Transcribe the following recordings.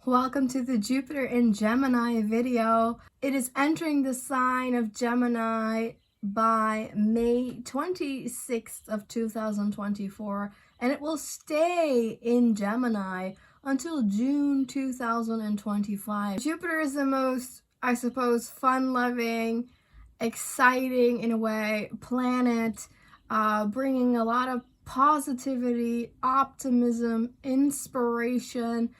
Welcome to the Jupiter in Gemini video. It is entering the sign of Gemini by May 26th of 2024, and it will stay in Gemini until June 2025. Jupiter is the most, I suppose, fun-loving, exciting in a way planet, bringing a lot of positivity, optimism, inspiration,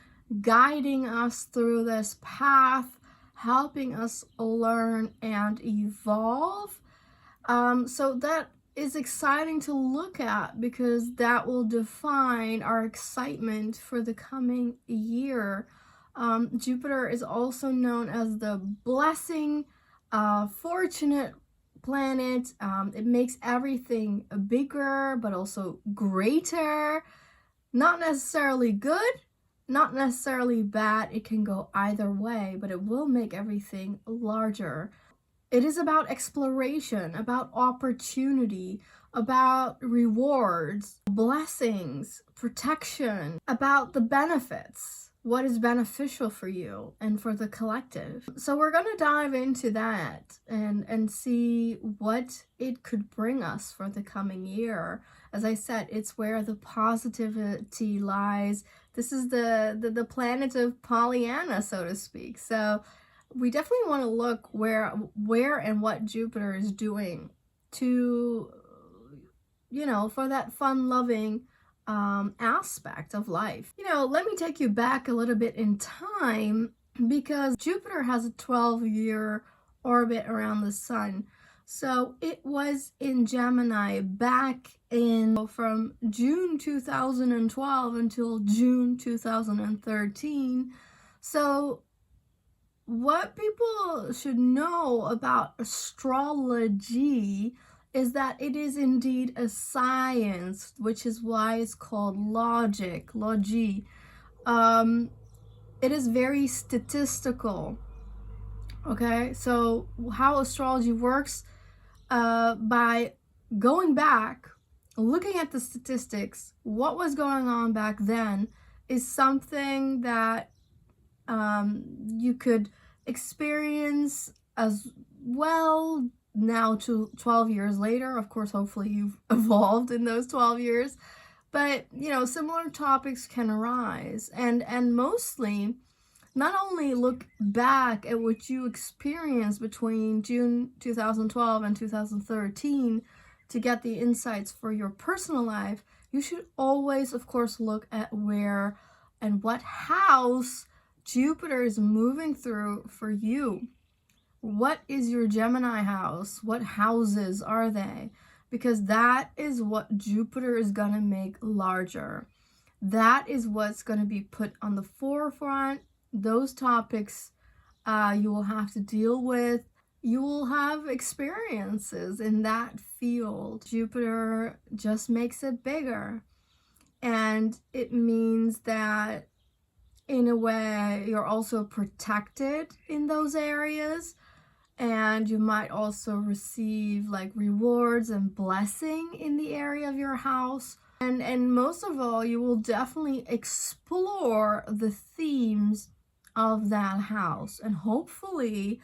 guiding us through this path, helping us learn and evolve. So that is exciting to look at because that will define our excitement for the coming year. Jupiter is also known as the blessing, fortunate planet. It makes everything bigger, but also greater. Not necessarily good, not necessarily bad. It can go either way, but it will make everything larger. It is about exploration, about opportunity, about rewards, blessings, protection, about the benefits, what is beneficial for you and for the collective. So we're going to dive into that and see what it could bring us for the coming year. As I said, it's where the positivity lies. This is the planet of Pollyanna, so to speak. So we definitely want to look where and what Jupiter is doing to, for that fun-loving aspect of life. Let me take you back a little bit in time, because Jupiter has a 12-year orbit around the sun. So it was in Gemini back in from June 2012 until June 2013. So what people should know about astrology is that it is indeed a science, which is why it's called logi. It is very statistical. Okay, so how astrology works, by going back, looking at the statistics, what was going on back then is something that you could experience as well now to 12 years later. Of course, hopefully you've evolved in those 12 years, but similar topics can arise, and mostly not only look back at what you experienced between June 2012 and 2013 to get the insights for your personal life. You should always, of course, look at where and what house Jupiter is moving through for you. What is your Gemini house? What houses are they? Because that is what Jupiter is going to make larger. That is what's going to be put on the forefront. Those topics you will have to deal with. You will have experiences in that field. Jupiter just makes it bigger. And it means that in a way you're also protected in those areas. And you might also receive like rewards and blessing in the area of your house. And most of all, you will definitely explore the themes of that house. And hopefully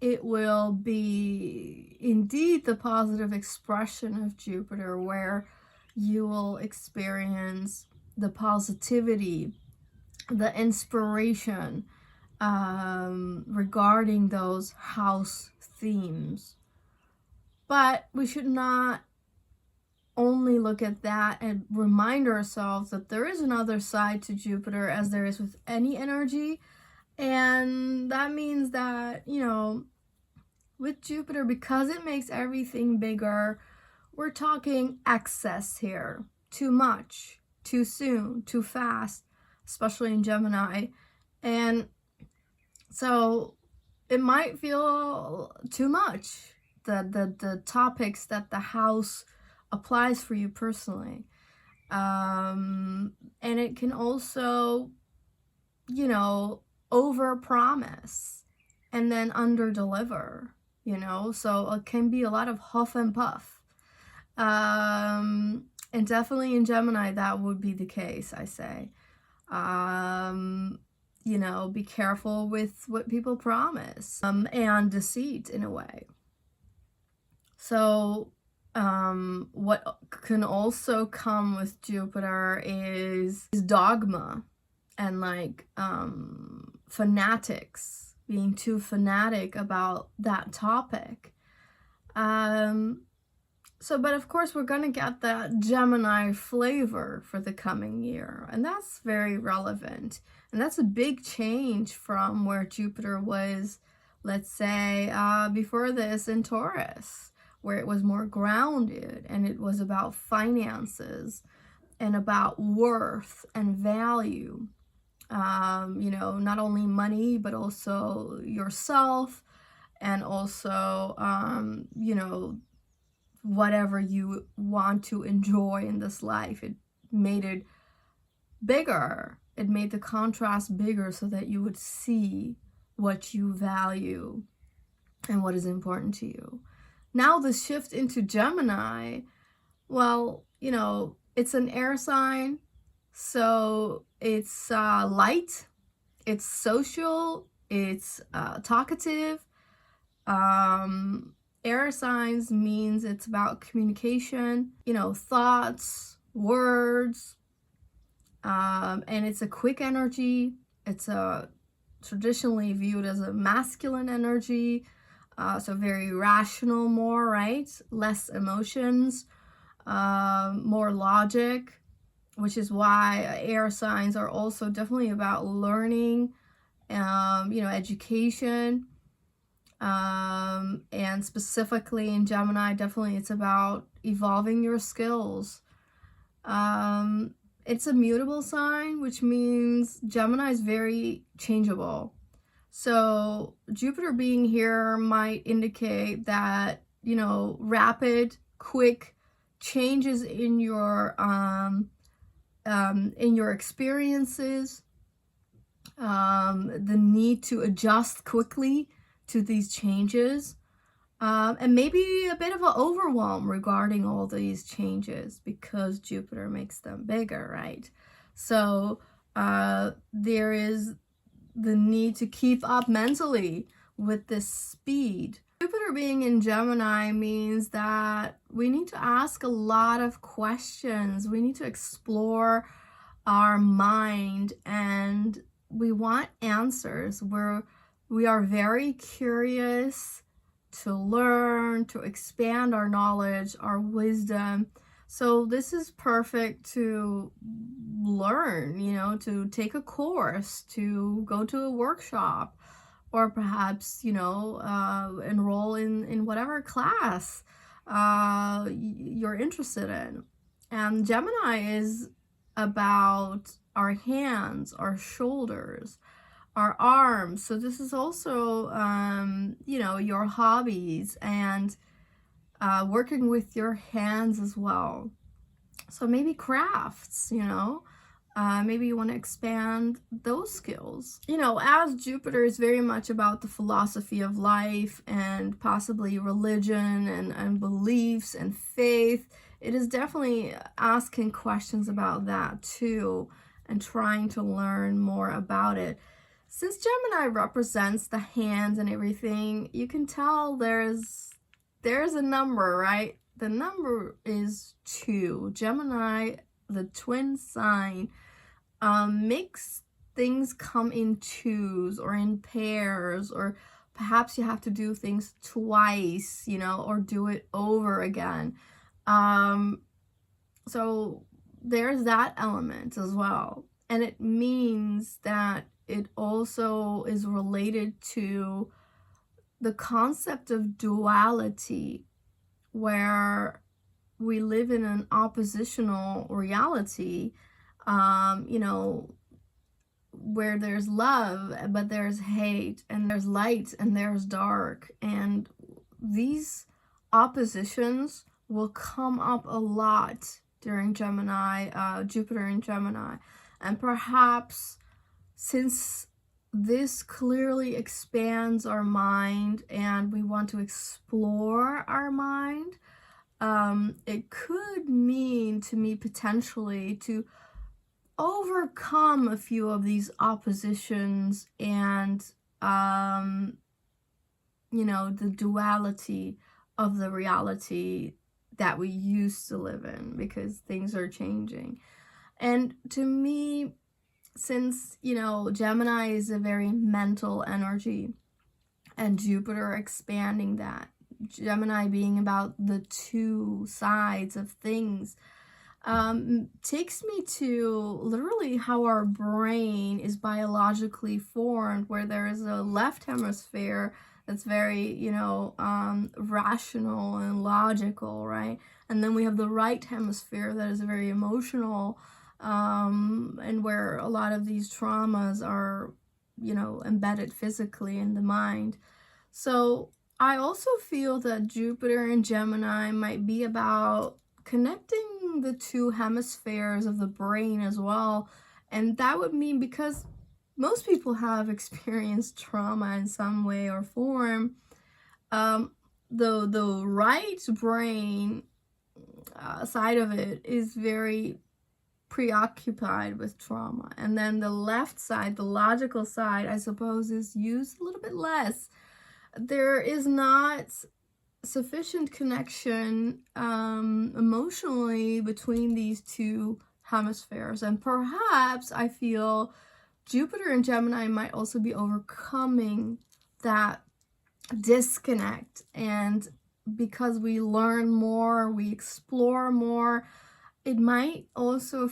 it will be indeed the positive expression of Jupiter, where you will experience the positivity, the inspiration, regarding those house themes. But we should not only look at that and remind ourselves that there is another side to Jupiter, as there is with any energy. And that means that, with Jupiter, because it makes everything bigger, we're talking excess here. Too much, too soon, too fast, especially in Gemini. And so it might feel too much, the topics that the house applies for you personally. And it can also, over-promise and then under-deliver, so it can be a lot of huff and puff. And definitely in Gemini, that would be the case, I say. you know, be careful with what people promise, and deceit in a way. So what can also come with Jupiter is dogma and like fanatics, being too fanatic about that topic. But of course we're gonna get that Gemini flavor for the coming year, and that's very relevant. And that's a big change from where Jupiter was, let's say, before this in Taurus, where it was more grounded and it was about finances and about worth and value. You know, not only money, but also yourself, and also, you know, whatever you want to enjoy in this life. It made it bigger. It made the contrast bigger so that you would see what you value and what is important to you. Now the shift into Gemini, well, you know, it's an air sign, so it's light, it's social, it's talkative. Air signs means it's about communication, you know, thoughts, words, and it's a quick energy. It's traditionally viewed as a masculine energy, so very rational, more, right? Less emotions, more logic, which is why air signs are also definitely about learning, you know, education. And specifically in Gemini, definitely it's about evolving your skills. It's a mutable sign, which means Gemini is very changeable. So Jupiter being here might indicate that, you know, rapid, quick changes in your experiences, the need to adjust quickly to these changes, and maybe a bit of an overwhelm regarding all these changes because Jupiter makes them bigger, right? So there is the need to keep up mentally with this speed. Jupiter being in Gemini means that we need to ask a lot of questions. We need to explore our mind, and we want answers. We are very curious to learn, to expand our knowledge, our wisdom. So this is perfect to learn, you know, to take a course, to go to a workshop, or perhaps, you know, enroll in whatever class you're interested in. And Gemini is about our hands, our shoulders, our arms. So this is also, you know, your hobbies and working with your hands as well. So maybe crafts, you know, maybe you want to expand those skills. You know, as Jupiter is very much about the philosophy of life and possibly religion and beliefs and faith, it is definitely asking questions about that too and trying to learn more about it. Since Gemini represents the hands and everything, you can tell there's a number, right? The number is 2. Gemini, the twin sign, makes things come in twos or in pairs, or perhaps you have to do things twice, you know, or do it over again. So there's that element as well. And it means that it also is related to the concept of duality, where we live in an oppositional reality, you know, where there's love, but there's hate, and there's light, and there's dark. And these oppositions will come up a lot during Gemini, Jupiter in Gemini. And perhaps since this clearly expands our mind and we want to explore our mind, it could mean to me potentially to overcome a few of these oppositions and, the duality of the reality that we used to live in, because things are changing. And to me, since, Gemini is a very mental energy, and Jupiter expanding that, Gemini being about the two sides of things, takes me to literally how our brain is biologically formed, where there is a left hemisphere that's very, rational and logical, right? And then we have the right hemisphere that is very emotional, and where a lot of these traumas are, embedded physically in the mind. So I also feel that Jupiter in Gemini might be about connecting the two hemispheres of the brain as well. And that would mean, because most people have experienced trauma in some way or form, the right brain side of it is very preoccupied with trauma. And then the left side, the logical side, I suppose, is used a little bit less. There is not sufficient connection emotionally between these two hemispheres. And perhaps I feel Jupiter in Gemini might also be overcoming that disconnect. And because we learn more, we explore more, it might also,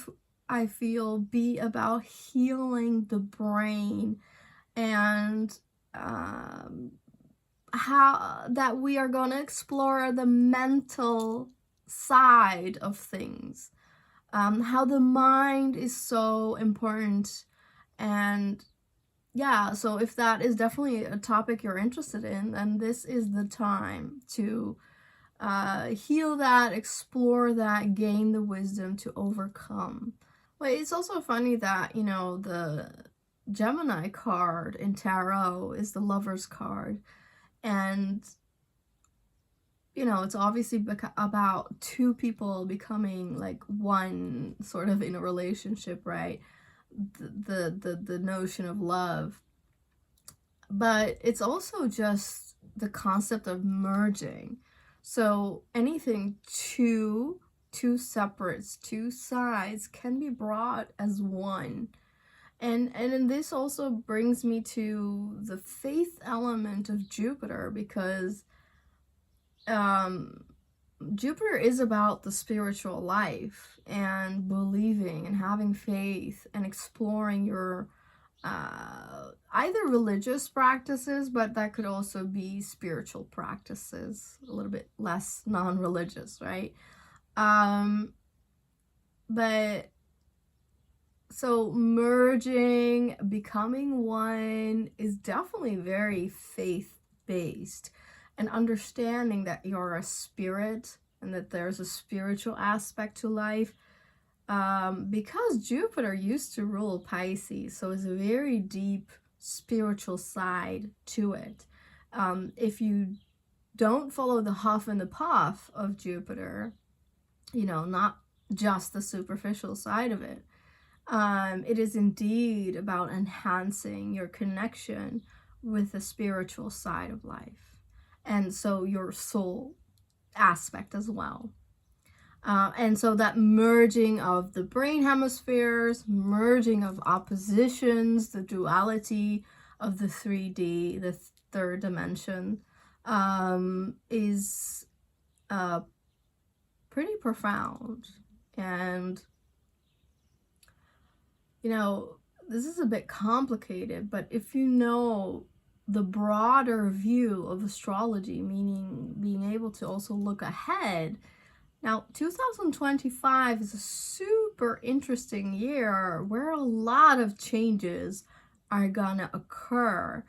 I feel, be about healing the brain, and how that we are going to explore the mental side of things, how the mind is so important. And yeah, so if that is definitely a topic you're interested in, then this is the time to heal that, explore that, gain the wisdom to overcome. But it's also funny that, the Gemini card in tarot is the Lover's card. And, it's obviously about two people becoming like one, sort of in a relationship, right? The notion of love. But it's also just the concept of merging. So anything two separates, two sides can be brought as one. And this also brings me to the faith element of Jupiter, because Jupiter is about the spiritual life and believing and having faith and exploring your either religious practices, but that could also be spiritual practices, a little bit less non-religious, right? But so merging, becoming one is definitely very faith-based, and understanding that you're a spirit and that there's a spiritual aspect to life. Because Jupiter used to rule Pisces, so it's a very deep spiritual side to it. If you don't follow the huff and the puff of Jupiter, not just the superficial side of it, it is indeed about enhancing your connection with the spiritual side of life, and so your soul aspect as well. And so that merging of the brain hemispheres, merging of oppositions, the duality of the 3D, the third dimension, is pretty profound. And, this is a bit complicated, but if you know the broader view of astrology, meaning being able to also look ahead. Now, 2025 is a super interesting year where a lot of changes are gonna occur,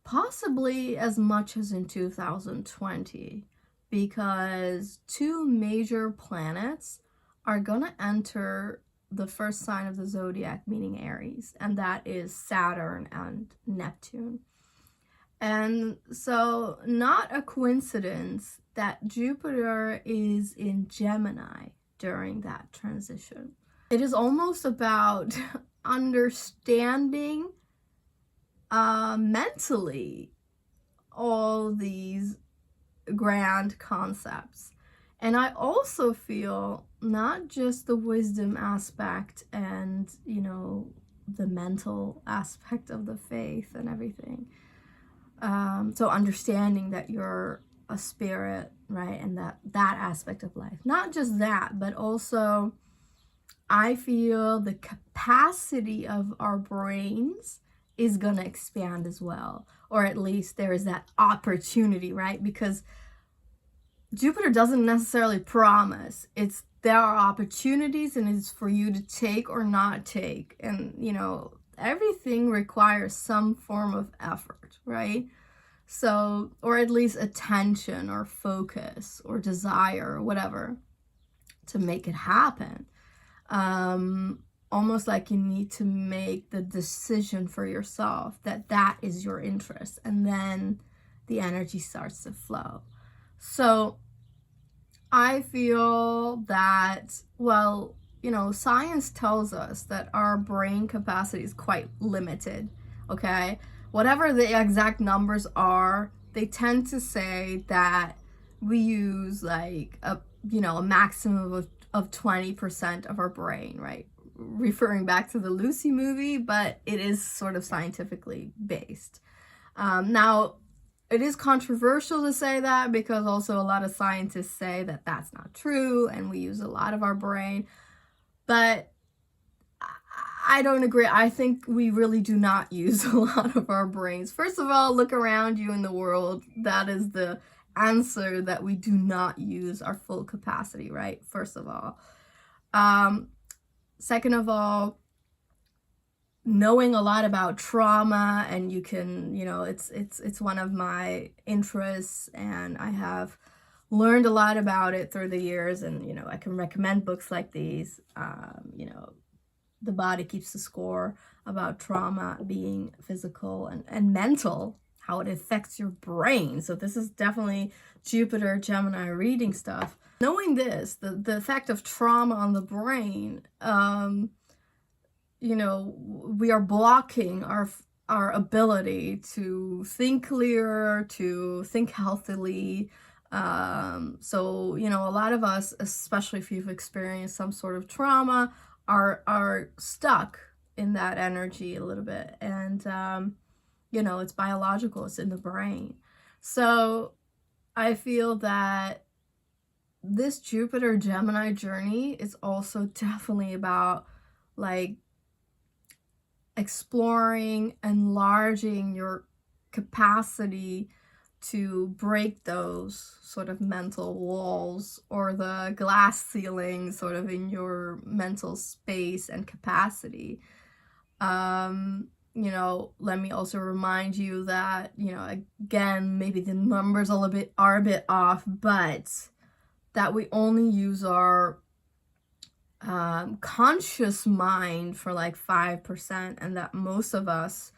possibly as much as in 2020, because two major planets are gonna enter the first sign of the zodiac, meaning Aries, and that is Saturn and Neptune. And so, not a coincidence that Jupiter is in Gemini during that transition. it is almost about understanding mentally all these grand concepts. And I also feel not just the wisdom aspect and, the mental aspect of the faith and everything. So understanding that you're a spirit, right? And that aspect of life. Not just that, but also I feel the capacity of our brains is going to expand as well. Or at least there is that opportunity, right? Because Jupiter doesn't necessarily promise. There are opportunities and it's for you to take or not take. And, everything requires some form of effort, right? So, or at least attention or focus or desire or whatever to make it happen. Almost like you need to make the decision for yourself that is your interest, and then the energy starts to flow. So I feel that, well, science tells us that our brain capacity is quite limited, okay? Whatever the exact numbers are, they tend to say that we use like a maximum of 20% of our brain, right? Referring back to the Lucy movie, but it is sort of scientifically based. Now, it is controversial to say that because also a lot of scientists say that that's not true and we use a lot of our brain. But I don't agree. I think we really do not use a lot of our brains. First of all, look around you in the world. That is the answer, that we do not use our full capacity, right? First of all. Second of all, knowing a lot about trauma, and you can, it's one of my interests, and I have learned a lot about it through the years, and I can recommend books like these. The Body Keeps the Score, about trauma being physical and mental, how it affects your brain. So this is definitely Jupiter, Gemini reading stuff. Knowing this, the effect of trauma on the brain, we are blocking our ability to think clearer, to think healthily. So, a lot of us, especially if you've experienced some sort of trauma, are stuck in that energy a little bit. And, it's biological, it's in the brain. So I feel that this Jupiter Gemini journey is also definitely about like exploring, enlarging your capacity to break those sort of mental walls or the glass ceiling sort of in your mental space and capacity. Let me also remind you that, again, maybe the numbers are a bit off, but that we only use our conscious mind for like 5%, and that most of us,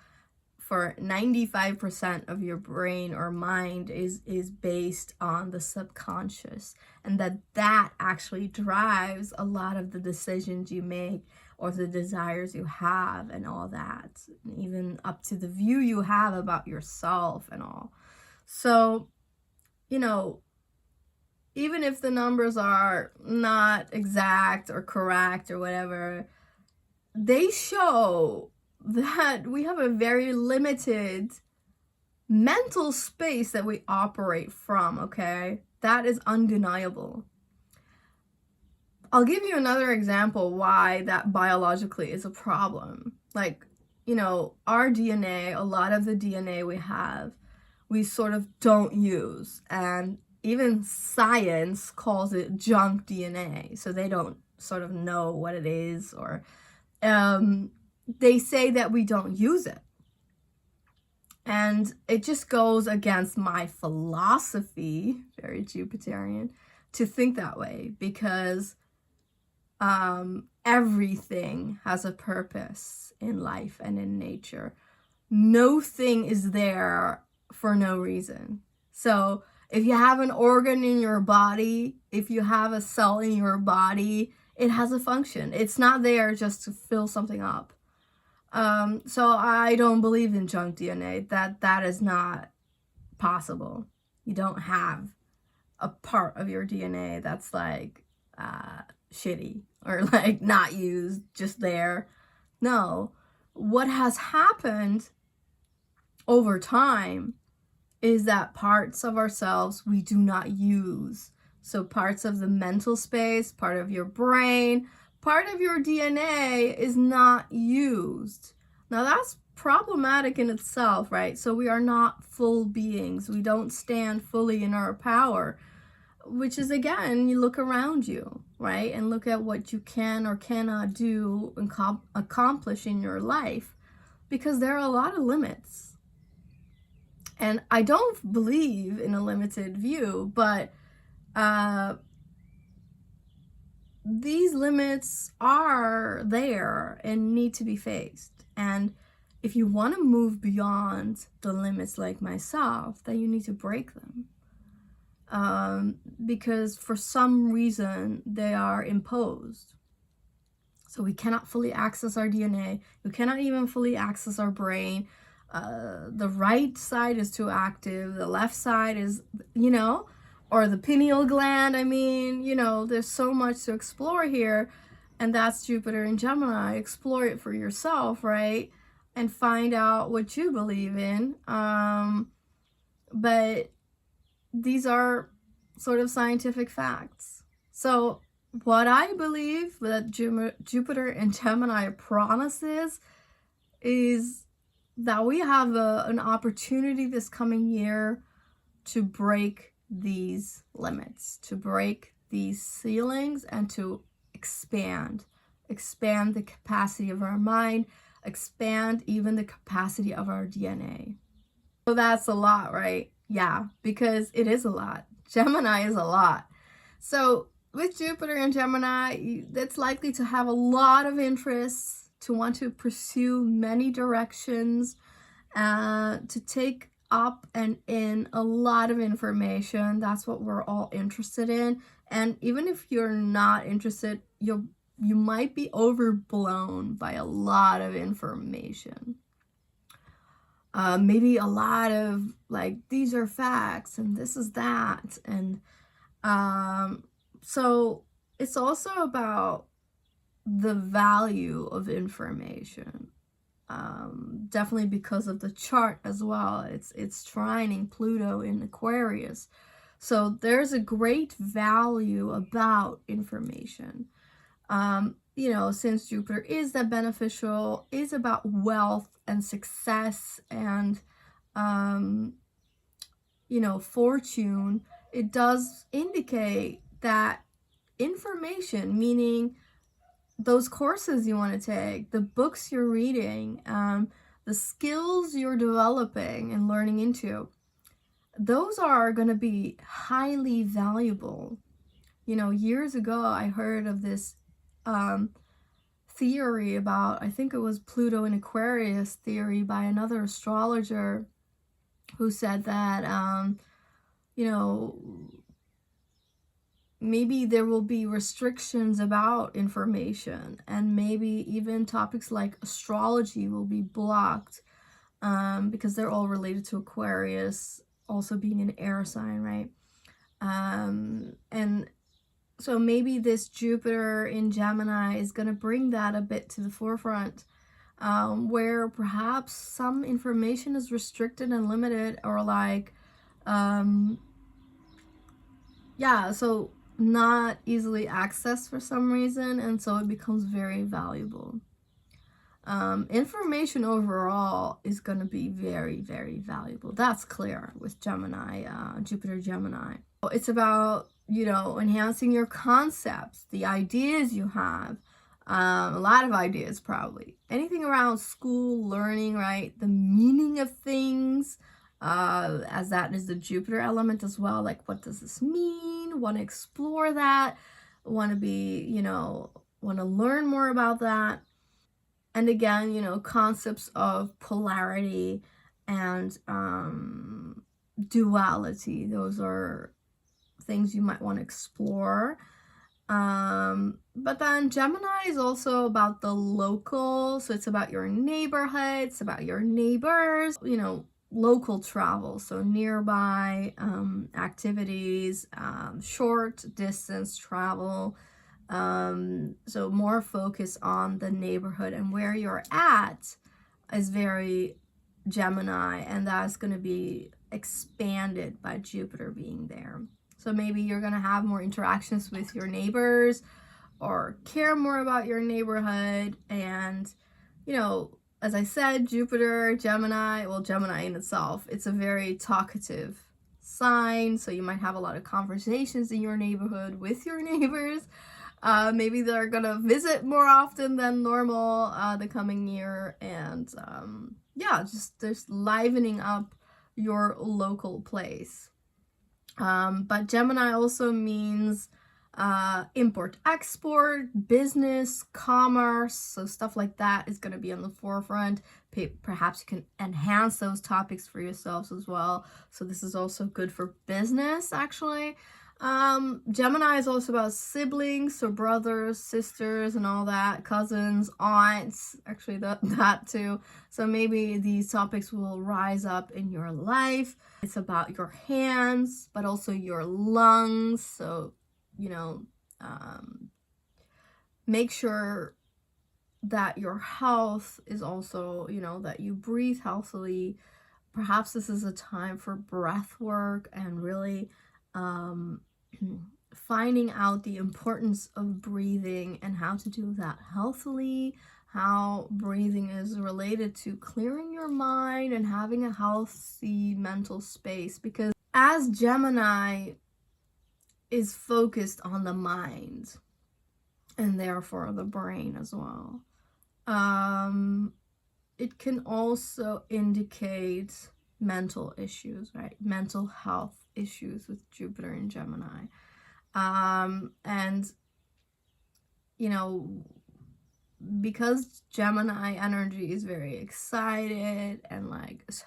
for 95% of your brain or mind is based on the subconscious, and that actually drives a lot of the decisions you make or the desires you have and all that, and even up to the view you have about yourself and all. So, even if the numbers are not exact or correct or whatever, they show that we have a very limited mental space that we operate from, okay? That is undeniable. I'll give you another example why that biologically is a problem. Like, our DNA, a lot of the DNA we have, we sort of don't use. And even science calls it junk DNA. So they don't sort of know what it is, or they say that we don't use it. And it just goes against my philosophy, very Jupiterian, to think that way, because everything has a purpose in life and in nature. No thing is there for no reason. So if you have an organ in your body, if you have a cell in your body, it has a function. It's not there just to fill something up. So I don't believe in junk DNA. That is not possible. You don't have a part of your DNA that's like shitty or like not used, just there. No. What has happened over time is that parts of ourselves we do not use. So parts of the mental space, part of your brain, part of your DNA is not used. Now that's problematic in itself, right? So we are not full beings. We don't stand fully in our power, which is, again, you look around you, right? And look at what you can or cannot do and accomplish in your life, because there are a lot of limits. And I don't believe in a limited view, but these limits are there and need to be faced. And if you want to move beyond the limits like myself, then you need to break them. Because for some reason they are imposed. So we cannot fully access our DNA. We cannot even fully access our brain. The right side is too active. The left side is, or the pineal gland. I mean, there's so much to explore here. And that's Jupiter in Gemini. Explore it for yourself, right? And find out what you believe in. But these are sort of scientific facts. So what I believe that Jupiter in Gemini promises is that we have an opportunity this coming year to break these limits, to break these ceilings, and to expand the capacity of our mind, expand even the capacity of our DNA. So that's a lot, right? Yeah, because it is a lot. Gemini is a lot. So with Jupiter in Gemini, that's likely to have a lot of interests, to want to pursue many directions, to take up and in a lot of information. That's what we're all interested in. And even if you're not interested, you might be overblown by a lot of information. Maybe a lot of like, these are facts and this is that. And so it's also about the value of information. Definitely because of the chart as well. It's trining Pluto in Aquarius. So there's a great value about information. Since Jupiter is that beneficial, is about wealth and success and, fortune, it does indicate that information, meaning those courses you want to take, the books you're reading, the skills you're developing and learning into, those are going to be highly valuable. Years ago, I heard of this theory about, I think it was Pluto in Aquarius theory by another astrologer who said that, maybe there will be restrictions about information, and maybe even topics like astrology will be blocked, because they're all related to Aquarius, also being an air sign, right? And so maybe this Jupiter in Gemini is going to bring that a bit to the forefront, where perhaps some information is restricted and limited, or like, so not easily accessed for some reason, and so it becomes very valuable. Information overall is going to be very, very valuable. That's clear with Gemini, Jupiter Gemini. It's about, enhancing your concepts, the ideas you have, a lot of ideas probably. Anything around school, learning, right? The meaning of things, as that is the Jupiter element as well. Like, what does this mean? Want to explore that. Want to be, want to learn more about that. And again, concepts of polarity and duality. Those are things you might want to explore. But then Gemini is also about the local, so it's about your neighborhood, it's about your neighbors, local travel, so nearby activities, short distance travel. So more focus on the neighborhood and where you're at is very Gemini, and that's going to be expanded by Jupiter being there. So maybe you're going to have more interactions with your neighbors or care more about your neighborhood. And, as I said, Jupiter, Gemini, well, Gemini in itself, it's a very talkative sign. So you might have a lot of conversations in your neighborhood with your neighbors. Maybe they're going to visit more often than normal the coming year. And just livening up your local place. But Gemini also means import-export, business, commerce, so stuff like that is going to be on the forefront. Perhaps you can enhance those topics for yourselves as well. So this is also good for business, actually. Gemini is also about siblings, so brothers, sisters, and all that, cousins, aunts, actually that too. So maybe these topics will rise up in your life. It's about your hands, but also your lungs. So, make sure that your health is also, that you breathe healthily. Perhaps this is a time for breath work and really finding out the importance of breathing and how to do that healthily, how breathing is related to clearing your mind and having a healthy mental space. Because as Gemini is focused on the mind and therefore the brain as well, it can also indicate mental issues, right? Mental health issues with Jupiter and Gemini. And, because Gemini energy is very excited and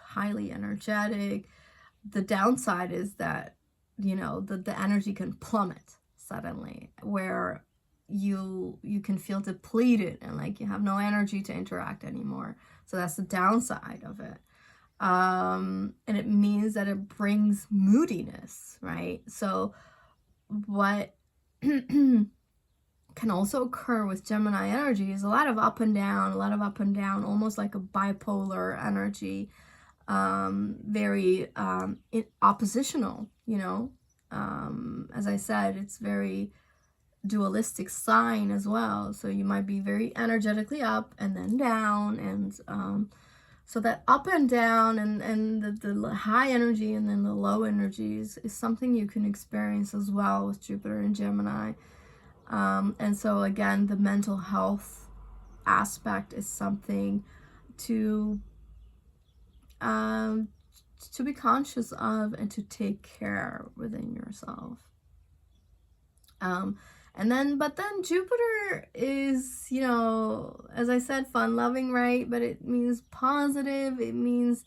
highly energetic, the downside is that, the energy can plummet suddenly, where you can feel depleted and you have no energy to interact anymore. So that's the downside of it. And it means that it brings moodiness, right? So what can also occur with Gemini energy is a lot of up and down, almost like a bipolar energy, very oppositional, as I said, it's very dualistic sign as well. So you might be very energetically up and then down, and so that up and down and the high energy and then the low energies is something you can experience as well with Jupiter and Gemini. And so again, the mental health aspect is something to be conscious of and to take care within yourself. But then Jupiter is, as I said, fun-loving, right? But it means positive. It means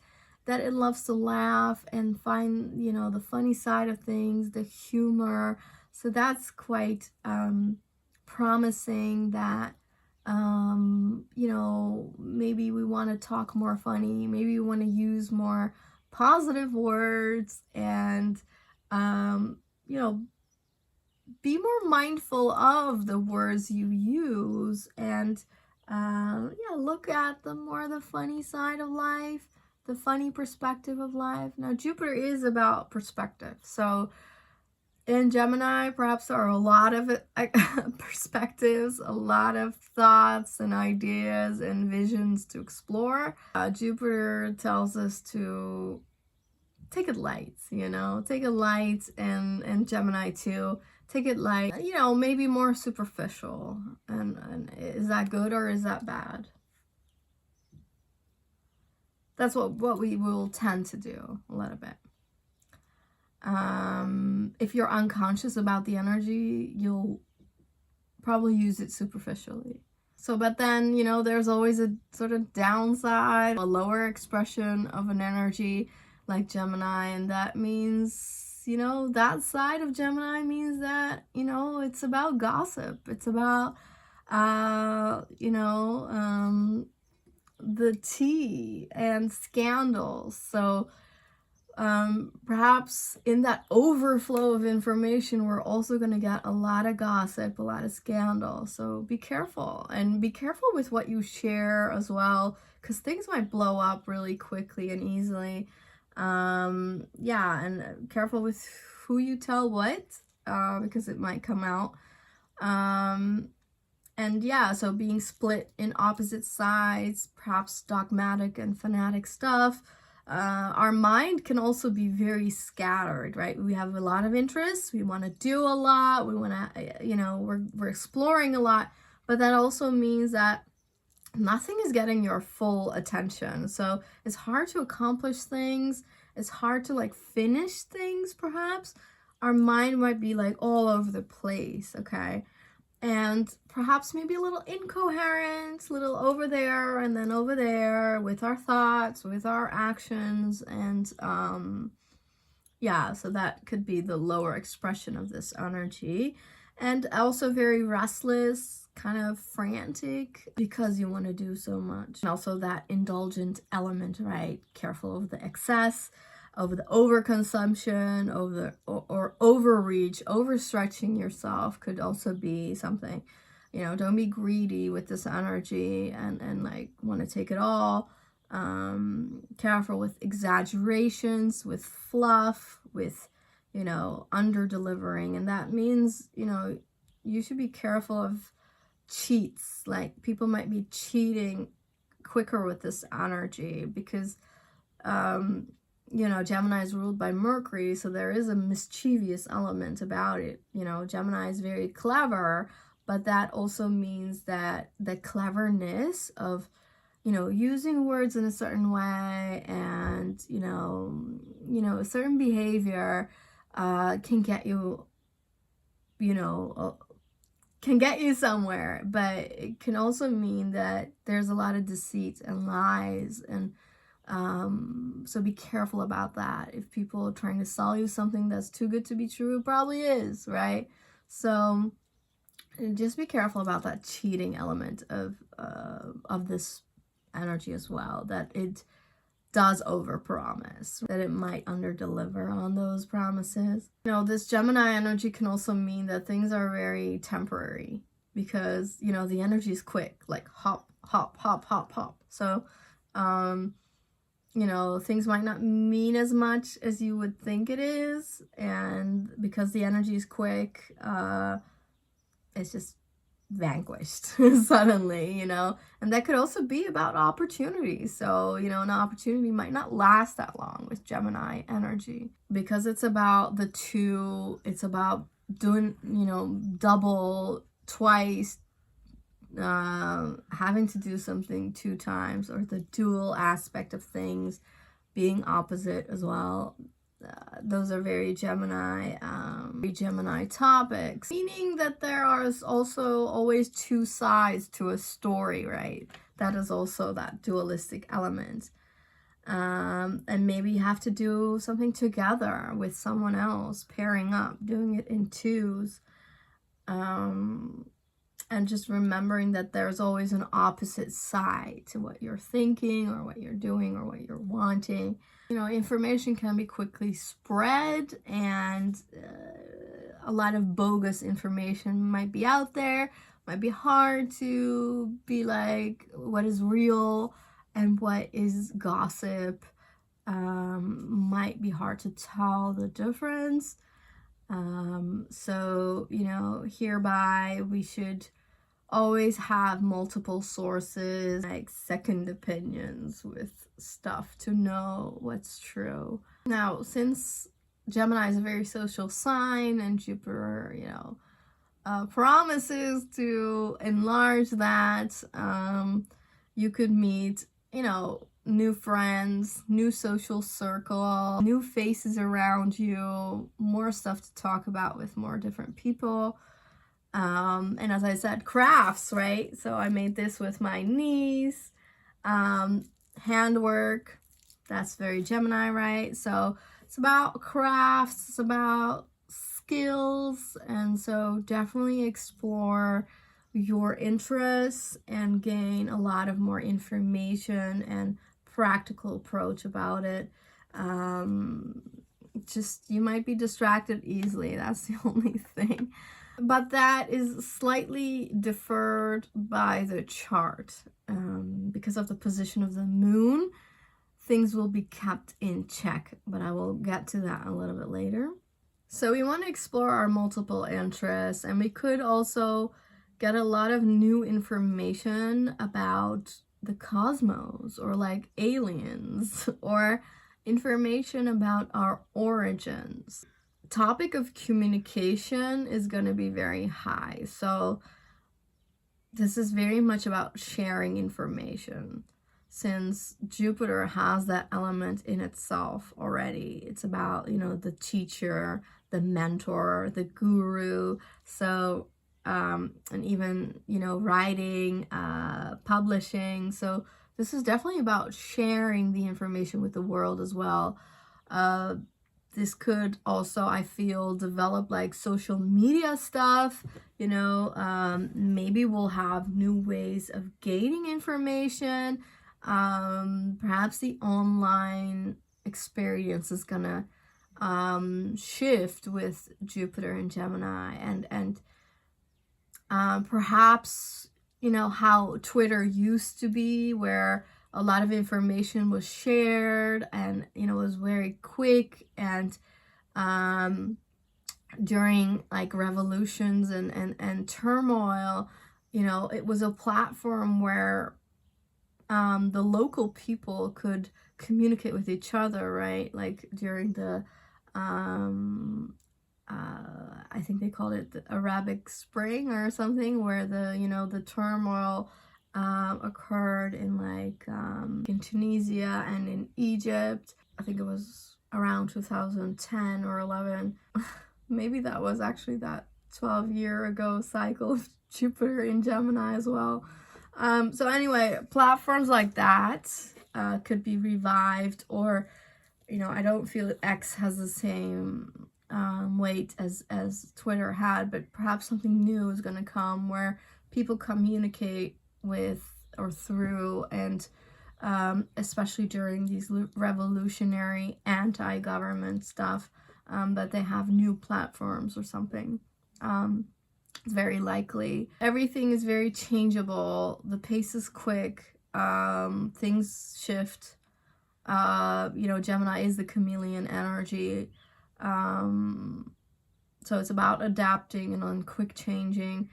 that it loves to laugh and find, the funny side of things, the humor. So that's quite promising that, maybe we want to talk more funny. Maybe we want to use more positive words and, be more mindful of the words you use and look at the funny side of life, the funny perspective of life. Now Jupiter is about perspective, so in Gemini perhaps there are a lot of perspectives, a lot of thoughts and ideas and visions to explore. Jupiter tells us to take it light, take it light, and Gemini too. Take it light, maybe more superficial. And is that good or is that bad? That's what we will tend to do a little bit. If you're unconscious about the energy, you'll probably use it superficially. So, but then, there's always a sort of downside, a lower expression of an energy like Gemini, and that means you know, that side of Gemini means that, you know, it's about gossip. It's about, you know, the tea and scandals. So perhaps in that overflow of information, we're also going to get a lot of gossip, a lot of scandal. So be careful, and be careful with what you share as well, because things might blow up really quickly and easily. Yeah, and careful with who you tell what, because it might come out. And yeah, so being split in opposite sides, perhaps dogmatic and fanatic stuff. Our mind can also be very scattered, right? We have a lot of interests. We want to do a lot. We want to, you know, we're exploring a lot. But that also means that nothing is getting your full attention. So it's hard to accomplish things. It's hard to like finish things, perhaps. Our mind might be like all over the place, okay? And perhaps maybe a little incoherent, a little over there and then over there with our thoughts, with our actions. And yeah, so that could be the lower expression of this energy. And also very restless, kind of frantic because you want to do so much. And also that indulgent element, right? Careful of the excess, of the overconsumption, or overreach, overstretching yourself could also be something. You know, don't be greedy with this energy and like want to take it all. Careful with exaggerations, with fluff, with, you know, under delivering. And that means, you know, you should be careful of cheats. Like people might be cheating quicker with this energy because, you know, Gemini is ruled by Mercury, so there is a mischievous element about it. You know, Gemini is very clever, but that also means that the cleverness of, you know, using words in a certain way and, you know, a certain behavior can get you, you know, can get you somewhere, but it can also mean that there's a lot of deceit and lies. And so be careful about that. If people are trying to sell you something that's too good to be true, it probably is, right? So just be careful about that cheating element of this energy as well, that it does overpromise, that it might underdeliver on those promises. You know, this Gemini energy can also mean that things are very temporary because, you know, the energy is quick, like hop, hop, hop, hop, hop. So, you know, things might not mean as much as you would think it is. And because the energy is quick, it's just vanquished suddenly, you know. And that could also be about opportunities. So, you know, an opportunity might not last that long with Gemini energy because it's about the two. It's about doing, you know, double, twice, having to do something 2 times, or the dual aspect of things being opposite as well. Those are very Gemini topics, meaning that there are also always 2 sides to a story, right? That is also that dualistic element. And maybe you have to do something together with someone else, pairing up, doing it in 2s. And just remembering that there's always an opposite side to what you're thinking or what you're doing or what you're wanting. You know, information can be quickly spread, and a lot of bogus information might be out there. Might be hard to be like what is real and what is gossip. Might be hard to tell the difference. So, you know, hereby we should always have multiple sources, like second opinions with stuff to know what's true. Now, since Gemini is a very social sign and Jupiter, you know, promises to enlarge that, you could meet, you know, new friends, new social circle, new faces around you, more stuff to talk about with more different people. And as I said, crafts, right? So I made this with my niece. Handwork, that's very Gemini, right? So It's about crafts, it's about skills, and so definitely explore your interests and gain a lot of more information and practical approach about it. Just you might be distracted easily, that's the only thing. But that is slightly deferred by the chart. Because of the position of the moon, things will be kept in check, but I will get to that a little bit later. So we want to explore our multiple interests, and we could also get a lot of new information about the cosmos, or like aliens, or information about our origins. Topic of communication is going to be very high. So this is very much about sharing information, since Jupiter has that element in itself already. It's about, the teacher, the mentor, the guru. So and even, writing, publishing. So this is definitely about sharing the information with the world as well. This could also, I feel, develop like social media stuff, maybe we'll have new ways of gaining information. Perhaps the online experience is gonna shift with Jupiter and Gemini, and perhaps, how Twitter used to be, where a lot of information was shared and, was very quick, and during like revolutions and turmoil, it was a platform where the local people could communicate with each other, right? Like during the I think they called it the Arabic Spring or something, where the turmoil occurred in like in Tunisia and in Egypt. I think it was around 2010 or 11. Maybe that was actually that 12-year ago cycle of Jupiter in Gemini as well. So anyway, platforms like that could be revived, or I don't feel that X has the same weight as Twitter had, but perhaps something new is going to come where people communicate with or through, and especially during these revolutionary anti-government stuff, that they have new platforms or something. It's very likely. Everything is very changeable. The pace is quick. Things shift. Gemini is the chameleon energy. So it's about adapting and on quick changing.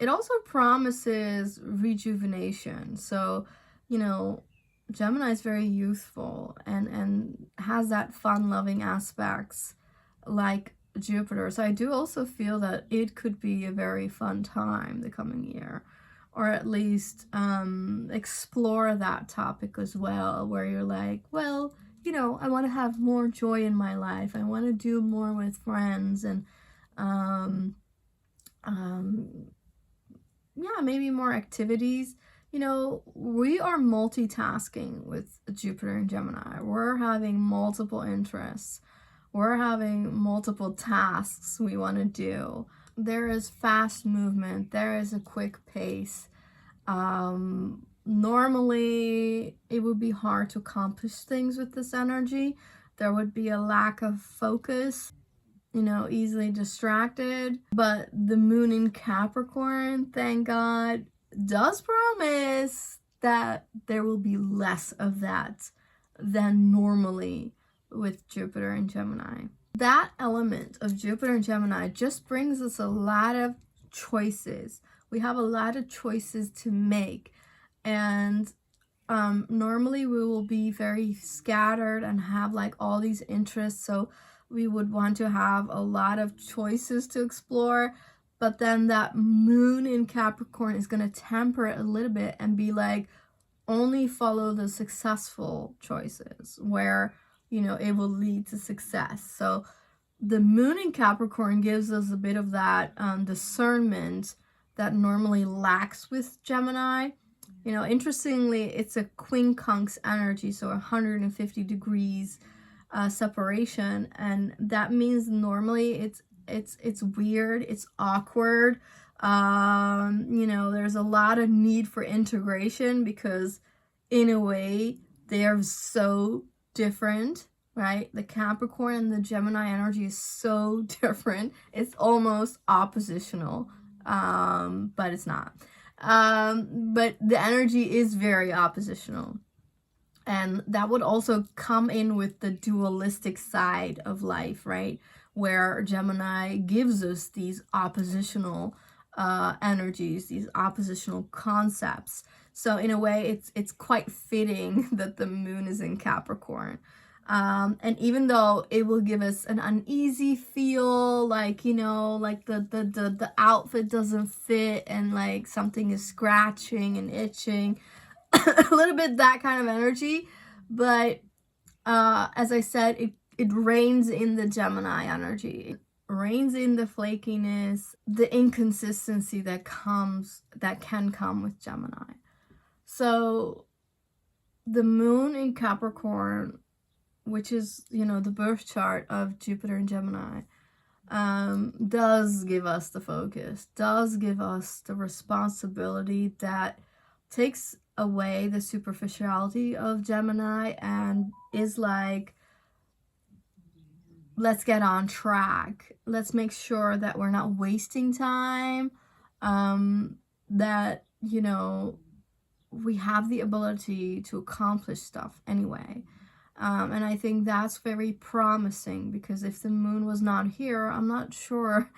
It also promises rejuvenation. So, Gemini is very youthful and has that fun-loving aspects like Jupiter. So I do also feel that it could be a very fun time the coming year, or at least explore that topic as well, where you're like, well, I want to have more joy in my life. I want to do more with friends, and yeah, maybe more activities. We are multitasking with Jupiter and Gemini. We're having multiple interests. We're having multiple tasks we want to do. There is fast movement. There is a quick pace. Normally, it would be hard to accomplish things with this energy. There would be a lack of focus, easily distracted. But the moon in Capricorn, thank God, does promise that there will be less of that than normally with Jupiter and Gemini. That element of Jupiter and Gemini just brings us a lot of choices. We have a lot of choices to make, and normally we will be very scattered and have like all these interests, so we would want to have a lot of choices to explore. But then that moon in Capricorn is going to temper it a little bit and be like, only follow the successful choices, where it will lead to success. So the moon in Capricorn gives us a bit of that discernment that normally lacks with Gemini. You know, interestingly, it's a quincunx energy, so 150 degrees separation, and that means normally it's weird, it's awkward. You know, there's a lot of need for integration because in a way they are so different, right? The Capricorn and the Gemini energy is so different. It's almost oppositional, but it's not. But the energy is very oppositional. And that would also come in with the dualistic side of life, right? Where Gemini gives us these oppositional energies, these oppositional concepts. So in a way, it's quite fitting that the moon is in Capricorn. And even though it will give us an uneasy feel, like, you know, like the outfit doesn't fit and like something is scratching and itching, a little bit that kind of energy. But as I said, it reigns in the Gemini energy. It reigns in the flakiness, the inconsistency that can come with Gemini. So the moon in Capricorn, which is, you know, the birth chart of Jupiter and Gemini, does give us the focus, does give us the responsibility that takes away the superficiality of Gemini and is like, let's get on track. Let's make sure that we're not wasting time, that, you know, we have the ability to accomplish stuff anyway. And I think that's very promising, because if the moon was not here, I'm not sure,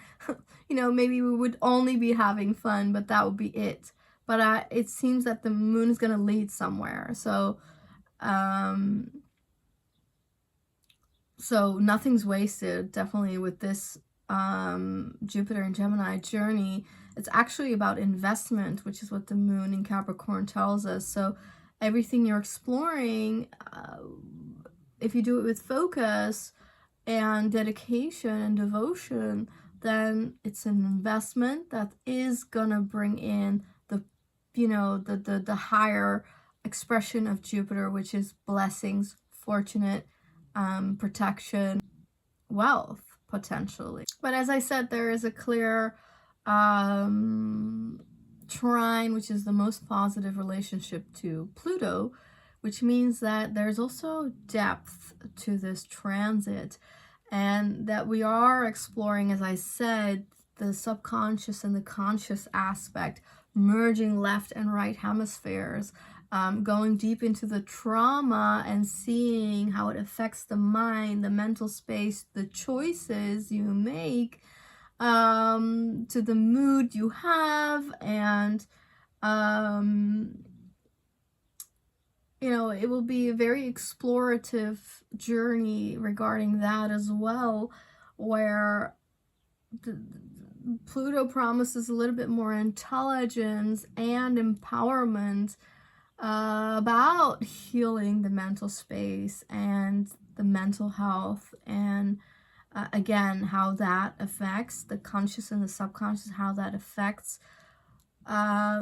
you know, maybe we would only be having fun, but that would be it. But it seems that the moon is going to lead somewhere. So, so nothing's wasted, definitely, with this Jupiter and Gemini journey. It's actually about investment, which is what the moon in Capricorn tells us. So everything you're exploring, if you do it with focus and dedication and devotion, then it's an investment that is gonna bring in the, you know, the higher expression of Jupiter, which is blessings, fortunate, protection, wealth, potentially. But as I said, there is a clear trine, which is the most positive relationship to Pluto, which means that there's also depth to this transit, and that we are exploring, as I said, the subconscious and the conscious aspect, merging left and right hemispheres, going deep into the trauma and seeing how it affects the mind, the mental space, the choices you make, to the mood you have, and you know, it will be a very explorative journey regarding that as well, where Pluto promises a little bit more intelligence and empowerment about healing the mental space and the mental health, and again, how that affects the conscious and the subconscious, how that affects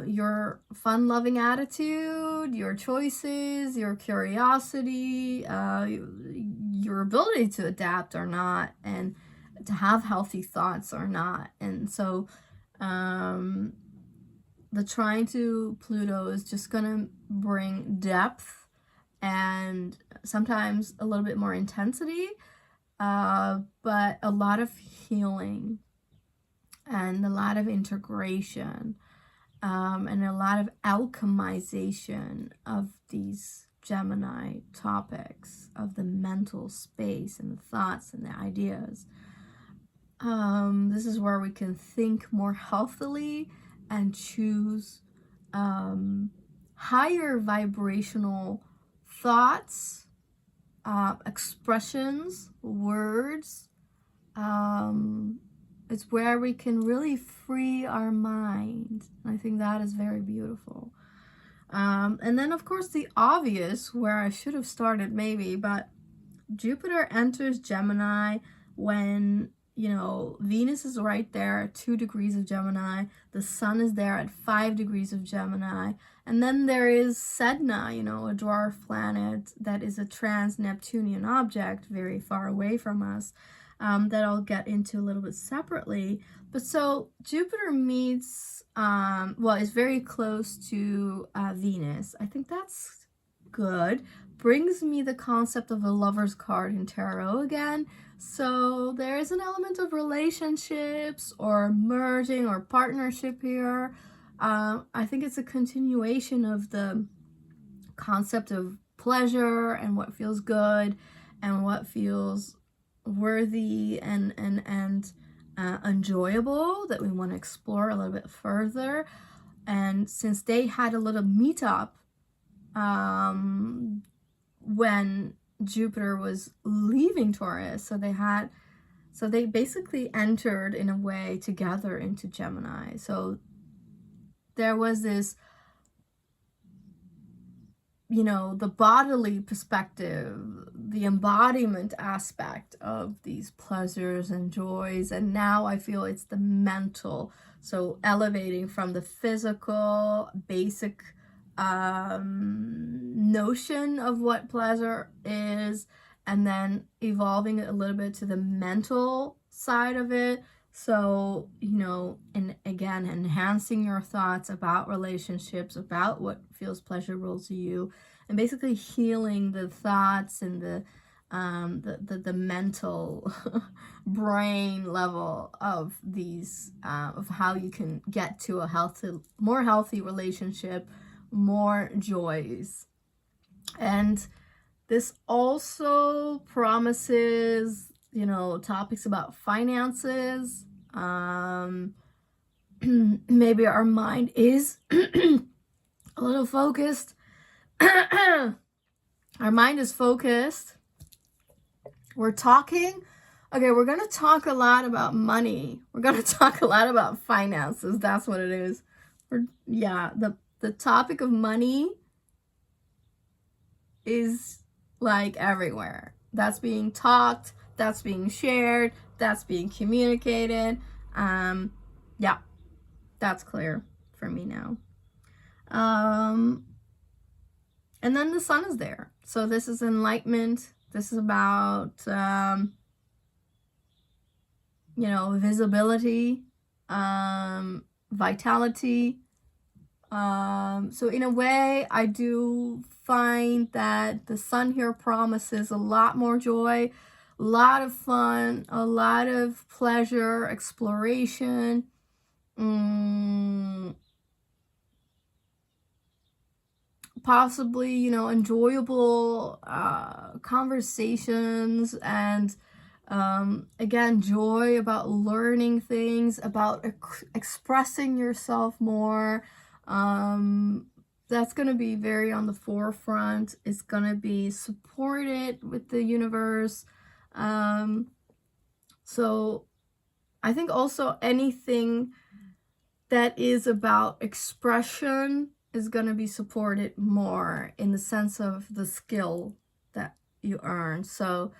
your fun-loving attitude, your choices, your curiosity, your ability to adapt or not, and to have healthy thoughts or not. And so the trine to Pluto is just gonna bring depth and sometimes a little bit more intensity, but a lot of healing and a lot of integration, and a lot of alchemization of these Gemini topics, of the mental space and the thoughts and the ideas. This is where we can think more healthily and choose higher vibrational thoughts, expressions, words. It's where we can really free our mind. I think that is very beautiful. And then, of course, the obvious, where I should have started maybe, but Jupiter enters Gemini when you know, Venus is right there at 2 degrees of Gemini. The sun is there at 5 degrees of Gemini. And then there is Sedna, you know, a dwarf planet that is a trans-Neptunian object very far away from us, that I'll get into a little bit separately. But so Jupiter meets, well, is very close to Venus. I think that's good. Brings me the concept of a lover's card in tarot again. So there is an element of relationships or merging or partnership here. I think it's a continuation of the concept of pleasure and what feels good and what feels worthy and enjoyable that we want to explore a little bit further. And since they had a little meetup when Jupiter was leaving Taurus, so they basically entered in a way together into Gemini. So there was this, you know, the bodily perspective, the embodiment aspect of these pleasures and joys. And now I feel it's the mental. So elevating from the physical, basic notion of what pleasure is, and then evolving it a little bit to the mental side of it. So, you know, and again, enhancing your thoughts about relationships, about what feels pleasurable to you, and basically healing the thoughts and the mental brain level of these, of how you can get to a more healthy relationship, more joys. And this also promises, you know, topics about finances. Maybe our mind is a little focused. Our mind is focused. We're talking. Okay, we're going to talk a lot about money. We're going to talk a lot about finances. That's what it is. The topic of money is like everywhere. That's being talked, that's being shared, that's being communicated. Yeah, that's clear for me now. And then the sun is there. So this is enlightenment. This is about, you know, visibility, vitality. So in a way, I do find that the sun here promises a lot more joy, a lot of fun, a lot of pleasure, exploration, possibly, you know, enjoyable conversations, and again, joy about learning things, about expressing yourself more. That's going to be very on the forefront. It's going to be supported with the universe. So I think also anything that is about expression is going to be supported more in the sense of the skill that you earn. So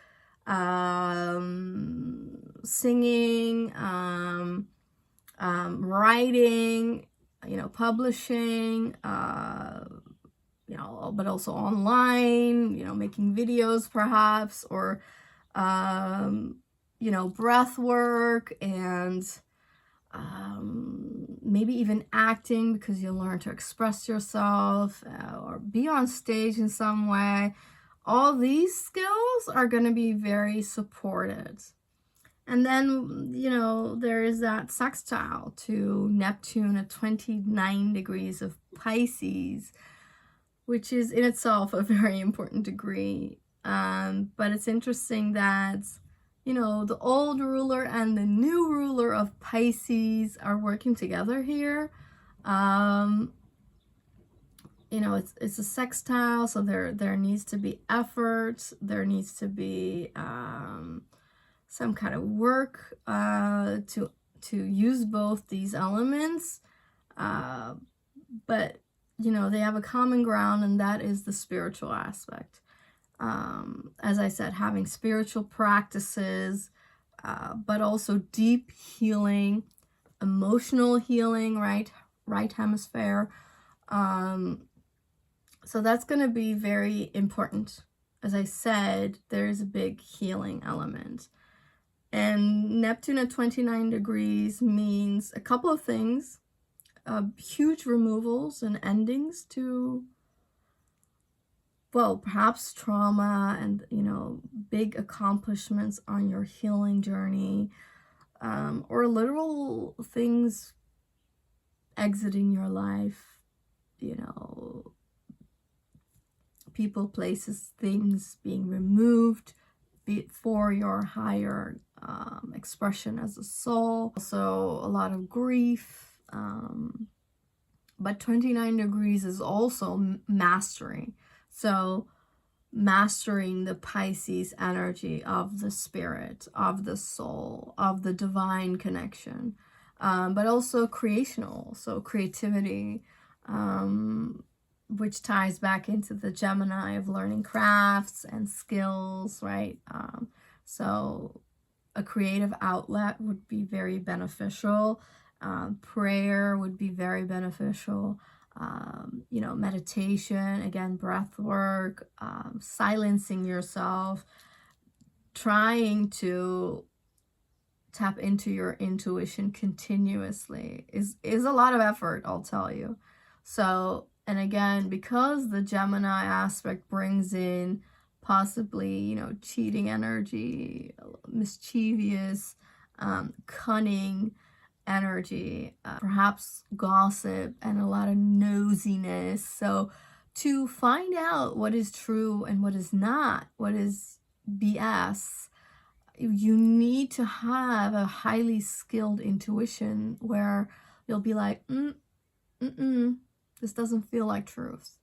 singing, writing, you know, publishing, you know, but also online, you know, making videos perhaps, or, you know, breath work, and maybe even acting, because you'll learn to express yourself, or be on stage in some way. All these skills are going to be very supported. And then, you know, there is that sextile to Neptune at 29 degrees of Pisces, which is in itself a very important degree. But it's interesting that, you know, the old ruler and the new ruler of Pisces are working together here. You know, it's a sextile, so there needs to be effort. There needs to be some kind of work to use both these elements, but you know, they have a common ground, and that is the spiritual aspect. As I said, having spiritual practices, but also deep healing, emotional healing, right hemisphere. So that's going to be very important. As I said, there's a big healing element. And Neptune at 29 degrees means a couple of things. Huge removals and endings to, well, perhaps trauma and, big accomplishments on your healing journey, or literal things exiting your life, people, places, things being removed for your higher expression as a soul. Also a lot of grief, but 29 degrees is also mastering. So mastering the Pisces energy of the spirit, of the soul, of the divine connection, but also creational, so creativity, which ties back into the Gemini of learning crafts and skills, right? So a creative outlet would be very beneficial. Prayer would be very beneficial. Meditation, again, breath work, silencing yourself, trying to tap into your intuition continuously is a lot of effort, I'll tell you. So, and again, because the Gemini aspect brings in possibly, cheating energy, mischievous, cunning energy, perhaps gossip and a lot of nosiness. So to find out what is true and what is not, what is BS, you need to have a highly skilled intuition where you'll be like, this doesn't feel like truth.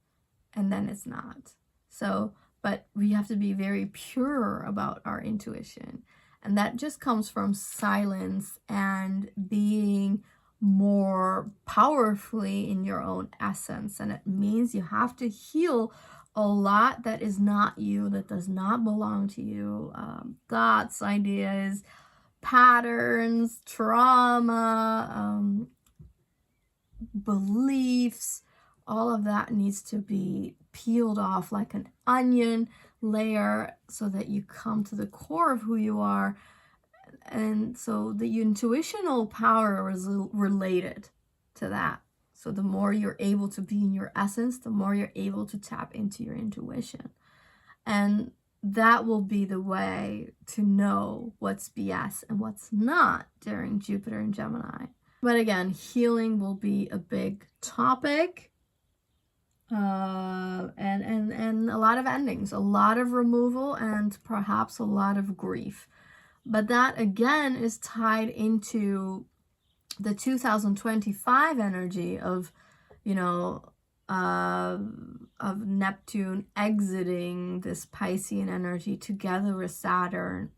And then it's not. So, but we have to be very pure about our intuition. And that just comes from silence and being more powerfully in your own essence. And it means you have to heal a lot that is not you, that does not belong to you. Thoughts, ideas, patterns, trauma, beliefs, all of that needs to be peeled off like an onion layer so that you come to the core of who you are. And so the intuitional power is related to that. So the more you're able to be in your essence, the more you're able to tap into your intuition. And that will be the way to know what's BS and what's not during Jupiter and Gemini. But again, healing will be a big topic. And a lot of endings, a lot of removal, and perhaps a lot of grief. But that again is tied into the 2025 energy of, of Neptune exiting this Piscean energy together with Saturn,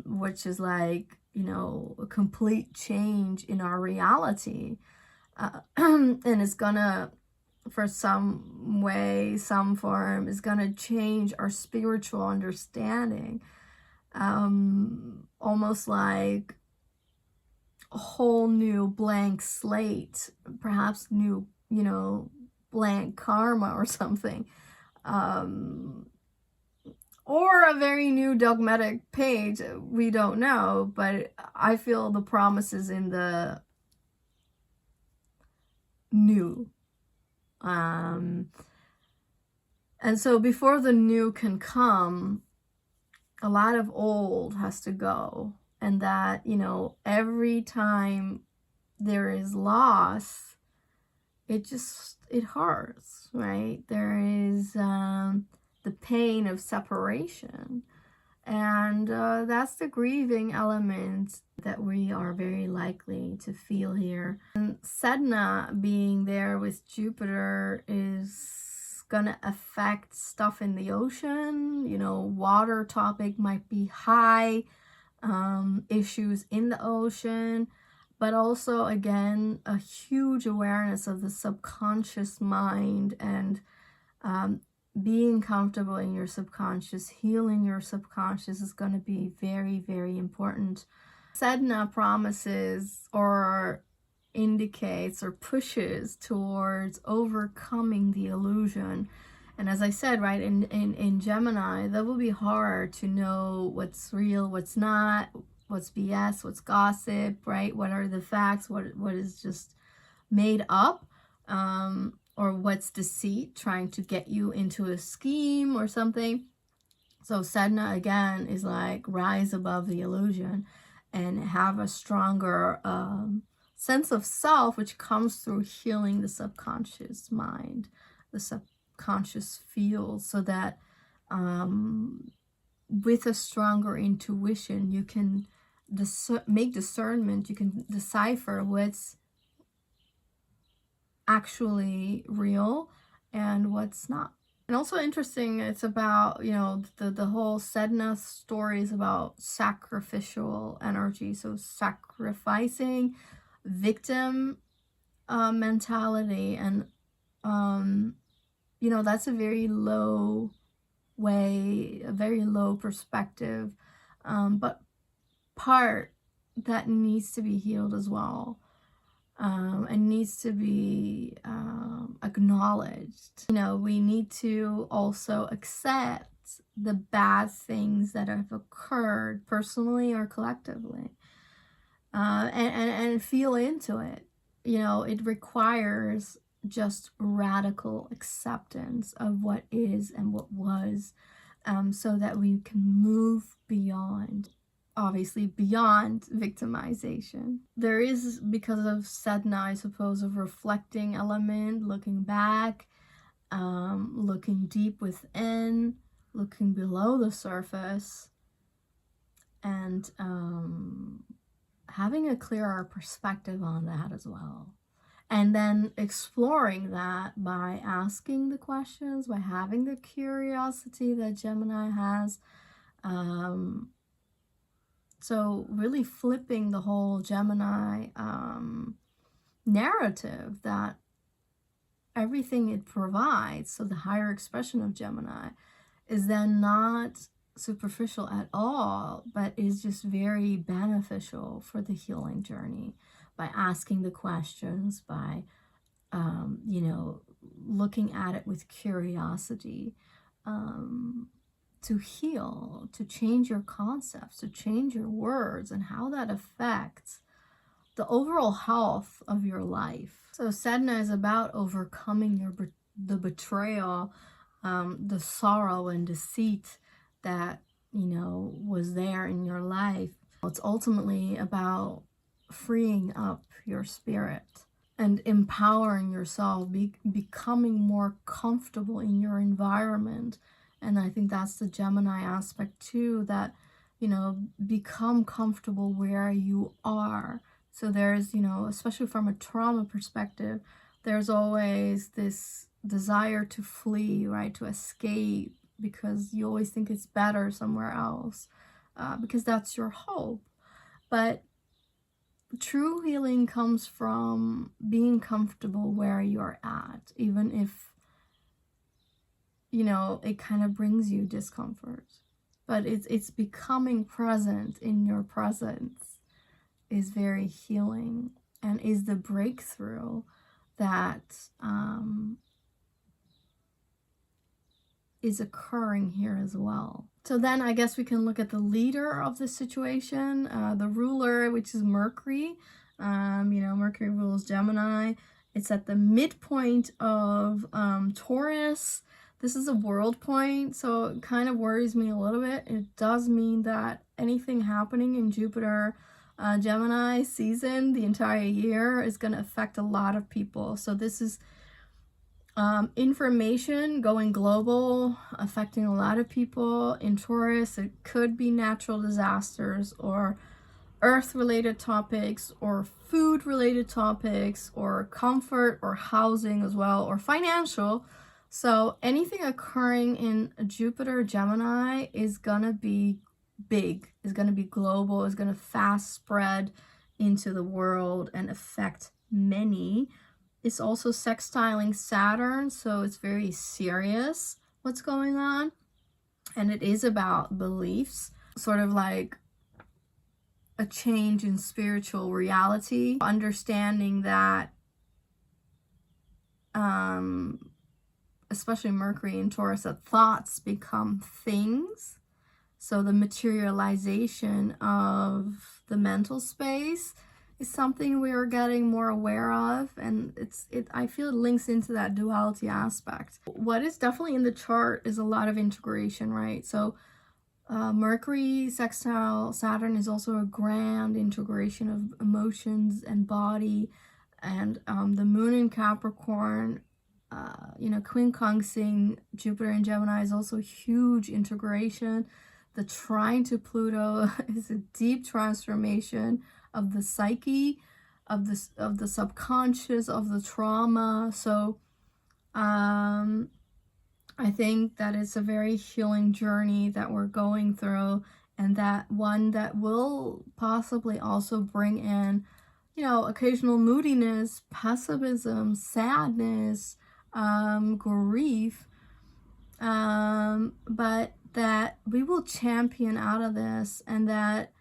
which is like, a complete change in our reality. And it's gonna, for some way, some form, is gonna change our spiritual understanding. Almost like a whole new blank slate, perhaps new, blank karma or something. Or a very new dogmatic page, we don't know, but I feel the promise is in the new. And so before the new can come, a lot of old has to go. And that, every time there is loss, it hurts, right? There is the pain of separation. And that's the grieving element that we are very likely to feel here. And Sedna being there with Jupiter is gonna affect stuff in the ocean. Water topic might be high, issues in the ocean, but also, again, a huge awareness of the subconscious mind and being comfortable in your subconscious, healing your subconscious is going to be very, very important. Sedna promises or indicates or pushes towards overcoming the illusion. And as I said, right, in Gemini, that will be hard to know what's real, what's not, what's BS, what's gossip, right? What are the facts, what is just made up, or what's deceit, trying to get you into a scheme or something. So Sedna, again, is like rise above the illusion and have a stronger sense of self, which comes through healing the subconscious mind, the subconscious field, so that with a stronger intuition, you can make discernment, you can decipher what's actually real and what's not. And also interesting, it's about, you know, the whole Sedna story is about sacrificial energy. So sacrificing, victim mentality, and you know, that's a very low way, a very low perspective, but part that needs to be healed as well, and needs to be acknowledged. You know, we need to also accept the bad things that have occurred personally or collectively, and feel into it. You know, it requires just radical acceptance of what is and what was, so that we can move beyond, obviously beyond victimization. There is, because of Sedna, I suppose, a reflecting element, looking back, looking deep within, looking below the surface, and having a clearer perspective on that as well. And then exploring that by asking the questions, by having the curiosity that Gemini has. So really flipping the whole Gemini narrative, that everything it provides, so the higher expression of Gemini, is then not superficial at all, but is just very beneficial for the healing journey, by asking the questions, by you know, looking at it with curiosity, to heal, to change your concepts, to change your words, and how that affects the overall health of your life. So Sedna is about overcoming the betrayal, the sorrow and deceit that, you know, was there in your life. It's ultimately about freeing up your spirit and empowering yourself, becoming more comfortable in your environment. And I think that's the Gemini aspect too, that, you know, become comfortable where you are. So there's, you know, especially from a trauma perspective, there's always this desire to flee, right? To escape, because you always think it's better somewhere else, because that's your hope. But true healing comes from being comfortable where you're at, even if, you know, it kind of brings you discomfort. But it's becoming present in your presence is very healing, and is the breakthrough that is occurring here as well. So then I guess we can look at the leader of the situation, the ruler, which is Mercury. You know, Mercury rules Gemini. It's at the midpoint of Taurus. This is a world point, so it kind of worries me a little bit. It does mean that anything happening in Jupiter Gemini season the entire year is going to affect a lot of people. So this is information going global, affecting a lot of people. In Taurus, it could be natural disasters, or earth-related topics, or food-related topics, or comfort, or housing as well, or financial. So anything occurring in Jupiter Gemini is gonna be big, is gonna be global, is gonna fast spread into the world and affect many. It's also sextiling Saturn, so it's very serious. what's going on. And it is about beliefs, sort of like a change in spiritual reality, understanding that especially Mercury in Taurus, that thoughts become things. So the materialization of the mental space is something we are getting more aware of, and I feel it links into that duality aspect. What is definitely in the chart is a lot of integration, right? So Mercury sextile Saturn is also a grand integration of emotions and body, and the moon in Capricorn, quincunxing Jupiter in Gemini is also a huge integration. The trine to Pluto is a deep transformation of the psyche, of the subconscious, of the trauma. So I think that it's a very healing journey that we're going through, and that one that will possibly also bring in, occasional moodiness, pessimism, sadness, grief, but that we will champion out of this, and that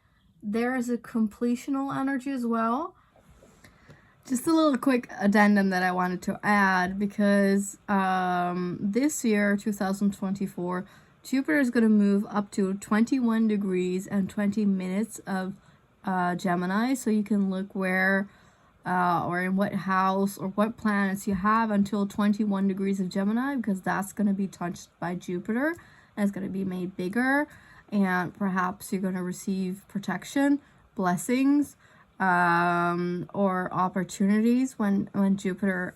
there is a completional energy as well. Just a little quick addendum that I wanted to add, because this year, 2024, Jupiter is going to move up to 21 degrees and 20 minutes of Gemini. So you can look where or in what house or what planets you have until 21 degrees of Gemini, because that's going to be touched by Jupiter and it's going to be made bigger, and perhaps you're going to receive protection, blessings, or opportunities when Jupiter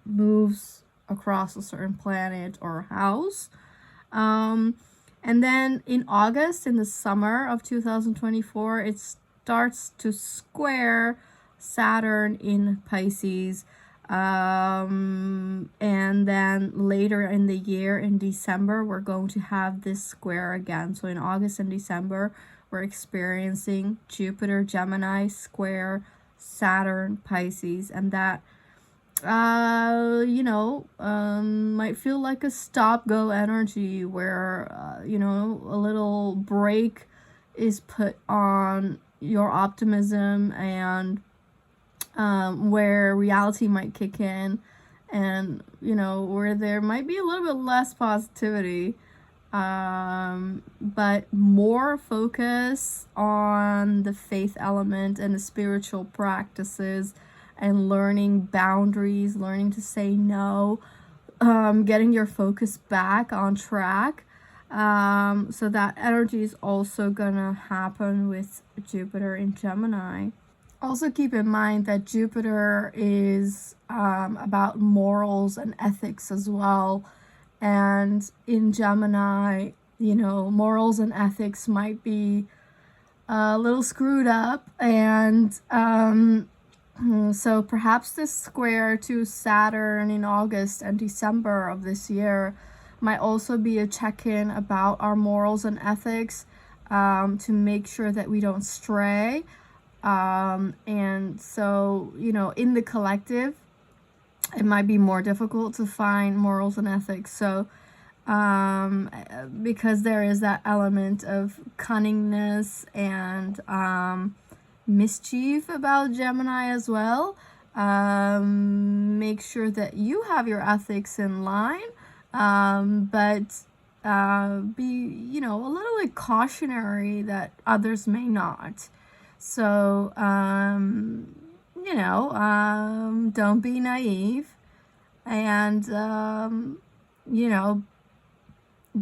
moves across a certain planet or house. And then in August, in the summer of 2024, it starts to square Saturn in Pisces. And then later in the year, in December, we're going to have this square again. So in August and December, we're experiencing Jupiter Gemini square Saturn Pisces, and that might feel like a stop-go energy where a little break is put on your optimism, and where reality might kick in, and where there might be a little bit less positivity, but more focus on the faith element and the spiritual practices, and learning boundaries, learning to say no, getting your focus back on track. So that energy is also gonna happen with Jupiter in Gemini. Also keep in mind that Jupiter is about morals and ethics as well. And in Gemini, morals and ethics might be a little screwed up. And so perhaps this square to Saturn in August and December of this year might also be a check-in about our morals and ethics, to make sure that we don't stray. And so, in the collective, it might be more difficult to find morals and ethics. So, because there is that element of cunningness and mischief about Gemini as well, make sure that you have your ethics in line, but be, a little bit cautionary that others may not. So, don't be naive, and,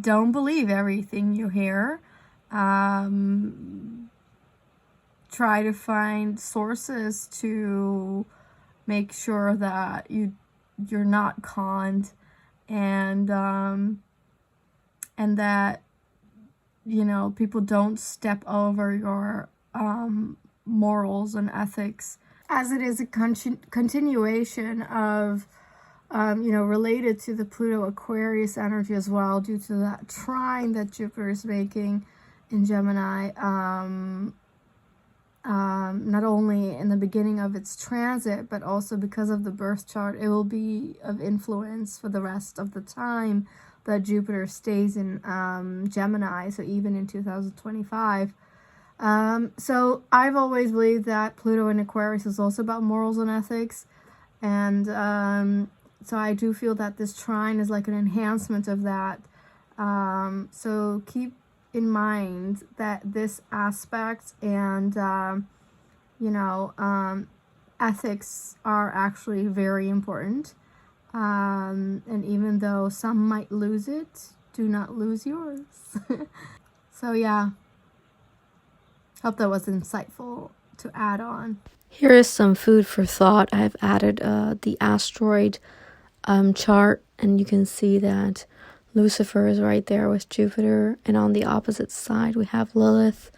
don't believe everything you hear. Try to find sources to make sure that you're not conned, and that, people don't step over your morals and ethics, as it is a continuation of, related to the Pluto Aquarius energy as well, due to that trine that Jupiter is making in Gemini. Not only in the beginning of its transit, but also because of the birth chart, it will be of influence for the rest of the time. that Jupiter stays in Gemini, so even in 2025. So I've always believed that Pluto in Aquarius is also about morals and ethics, and so I do feel that this trine is like an enhancement of that. So keep in mind that this aspect and ethics are actually very important. And even though some might lose it, do not lose yours. So yeah, hope that was insightful to add on. Here is some food for thought. I've added the asteroid chart, and you can see that Lucifer is right there with Jupiter, and on the opposite side we have Lilith.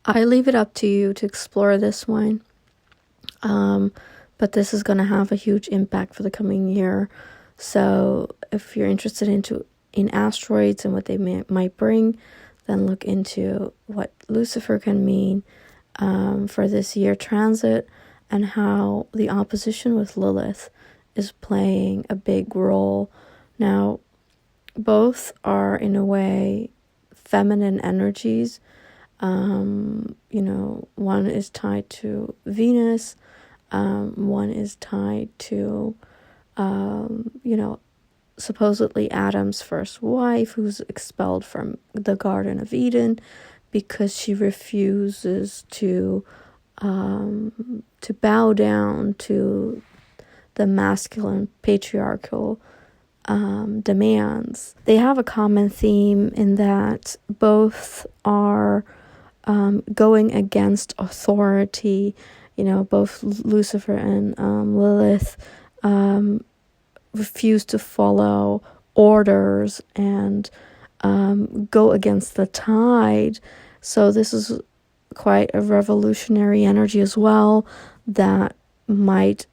I leave it up to you to explore this one, but this is going to have a huge impact for the coming year. So if you're interested in asteroids and what they might bring, then look into what Lucifer can mean for this year transit, and how the opposition with Lilith is playing a big role. Now, both are in a way feminine energies. One is tied to Venus, one is tied to supposedly Adam's first wife, who's expelled from the Garden of Eden because she refuses to bow down to the masculine patriarchal demands. They have a common theme in that both are going against authority. Both Lucifer and Lilith refuse to follow orders and go against the tide. So this is quite a revolutionary energy as well that might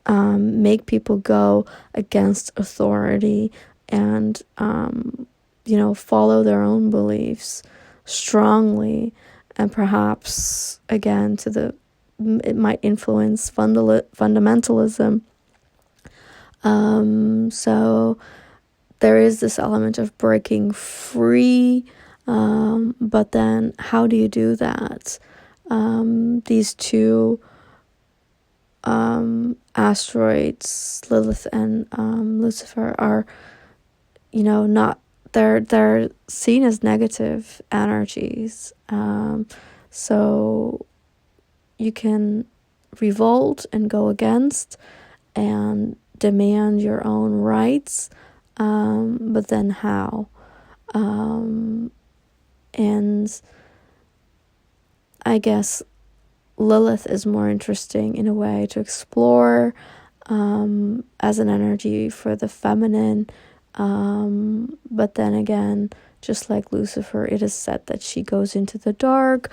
make people go against authority and follow their own beliefs strongly, and perhaps again it might influence fundamentalism. So there is this element of breaking free, but then how do you do that? These two asteroids, Lilith and Lucifer, are not, they're seen as negative energies. So you can revolt and go against and demand your own rights, but then how? And I guess Lilith is more interesting in a way to explore as an energy for the feminine, but then again, just like Lucifer, it is said that she goes into the dark.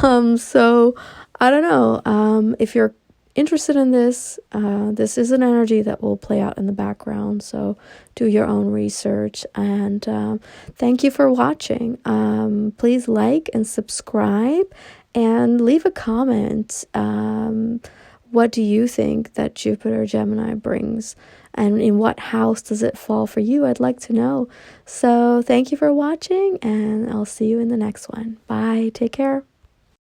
So I don't know, if you're interested in this, this is an energy that will play out in the background, so do your own research. And thank you for watching. Please like and subscribe and leave a comment. What do you think that Jupiter Gemini brings, and in what house does it fall for you? I'd like to know. So thank you for watching, and I'll see you in the next one. Bye. Take care.